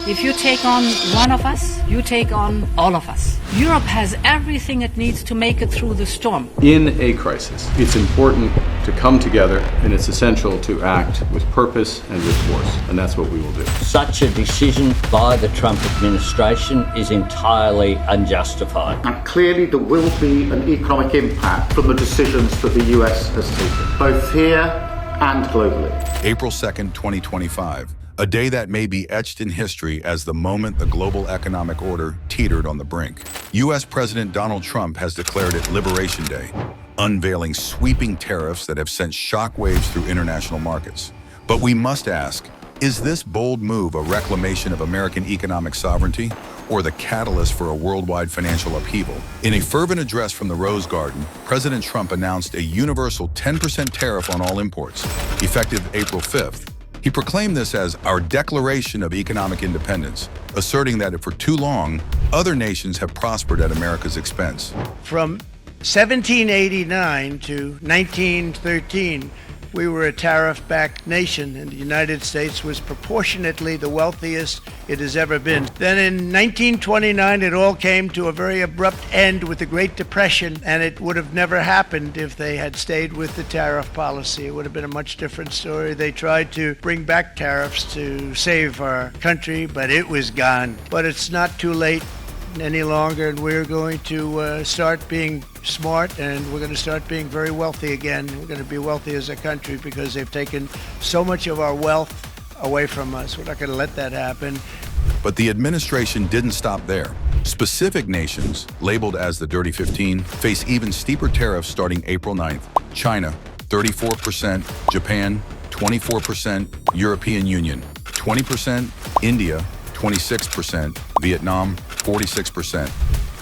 If you take on one of us, you take on all of us. Europe has everything it needs to make it through the storm. In a crisis, it's important to come together, and it's essential to act with purpose and with force, and that's what we will do. Such a decision by the Trump administration is entirely unjustified. And clearly there will be an economic impact from the decisions that the US has taken, both here and globally. April 2nd, 2025. A day that may be etched in history as the moment the global economic order teetered on the brink. U.S. President Donald Trump has declared it Liberation Day, unveiling sweeping tariffs that have sent shockwaves through international markets. But we must ask, is this bold move a reclamation of American economic sovereignty or the catalyst for a worldwide financial upheaval? In a fervent address from the Rose Garden, President Trump announced a universal 10% tariff on all imports, effective April 5th. He proclaimed this as our declaration of economic independence, asserting that for too long, other nations have prospered at America's expense. From 1789 to 1913, we were a tariff-backed nation, and the United States was proportionately the wealthiest it has ever been. Then in 1929, it all came to a very abrupt end with the Great Depression, and it would have never happened if they had stayed with the tariff policy. It would have been a much different story. They tried to bring back tariffs to save our country, but it was gone. But it's not too late any longer, and we're going to start being smart, and we're going to start being very wealthy again. We're going to be wealthy as a country because they've taken so much of our wealth away from us. We're not going to let that happen. But the administration didn't stop there. Specific nations, labeled as the Dirty 15, face even steeper tariffs starting April 9th. China, 34%, Japan, 24%, European Union, 20%, India, 26%, Vietnam, 46%.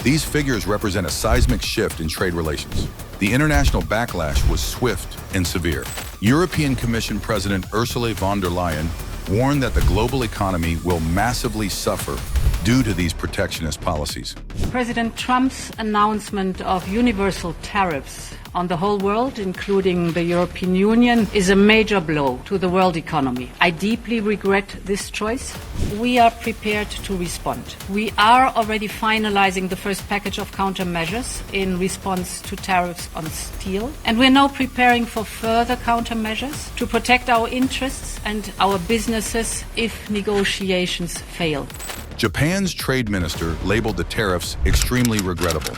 These figures represent a seismic shift in trade relations. The international backlash was swift and severe. European Commission President Ursula von der Leyen warned that the global economy will massively suffer due to these protectionist policies. President Trump's announcement of universal tariffs on the whole world, including the European Union, is a major blow to the world economy. I deeply regret this choice. We are prepared to respond. We are already finalizing the first package of countermeasures in response to tariffs on steel, and we're now preparing for further countermeasures to protect our interests and our businesses if negotiations fail. Japan's trade minister labeled the tariffs extremely regrettable.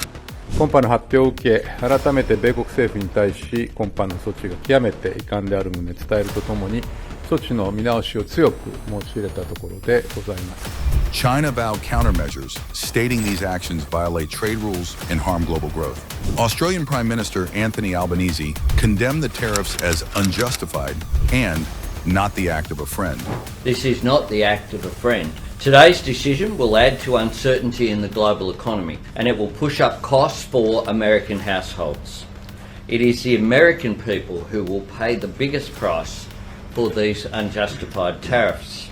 今般の発表を受け、改めて米国政府に対し、今般の措置が極めて遺憾である旨伝えるとともに、措置の見直しを強く申し入れたところでございます。China vowed countermeasures, stating these actions violate trade rules and harm global growth. Australian Prime Minister Anthony Albanese condemned the tariffs as unjustified and not the act of a friend. This is not the act of a friend. Today's decision will add to uncertainty in the global economy, and it will push up costs for American households. It is the American people who will pay the biggest price for these unjustified tariffs.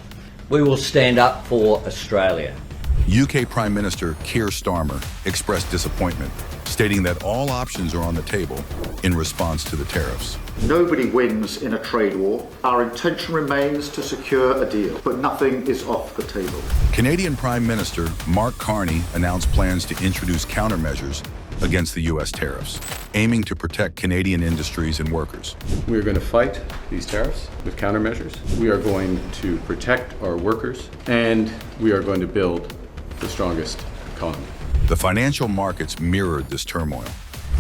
We will stand up for Australia. UK Prime Minister Keir Starmer expressed disappointment, stating that all options are on the table in response to the tariffs. Nobody wins in a trade war. Our intention remains to secure a deal, but nothing is off the table. Canadian Prime Minister Mark Carney announced plans to introduce countermeasures against the U.S. tariffs, aiming to protect Canadian industries and workers. We are going to fight these tariffs with countermeasures. We are going to protect our workers, and we are going to build the strongest economy. The financial markets mirrored this turmoil.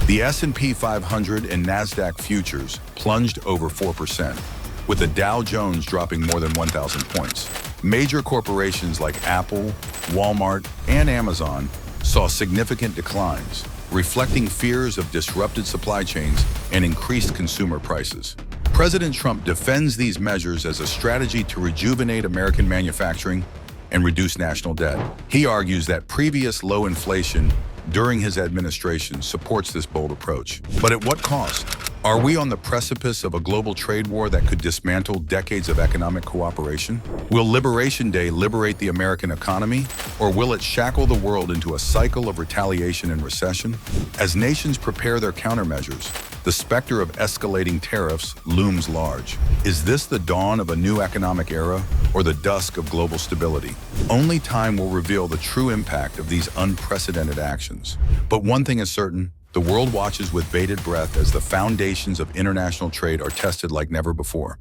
The S&P 500 and NASDAQ futures plunged over 4%, with the Dow Jones dropping more than 1,000 points. Major corporations like Apple, Walmart, and Amazon saw significant declines, reflecting fears of disrupted supply chains and increased consumer prices. President Trump defends these measures as a strategy to rejuvenate American manufacturing and reduce national debt. He argues that previous low inflation during his administration supports this bold approach. But at what cost? Are we on the precipice of a global trade war that could dismantle decades of economic cooperation? Will Liberation Day liberate the American economy, or will it shackle the world into a cycle of retaliation and recession? As nations prepare their countermeasures, the specter of escalating tariffs looms large. Is this the dawn of a new economic era or the dusk of global stability? Only time will reveal the true impact of these unprecedented actions. But one thing is certain, the world watches with bated breath as the foundations of international trade are tested like never before.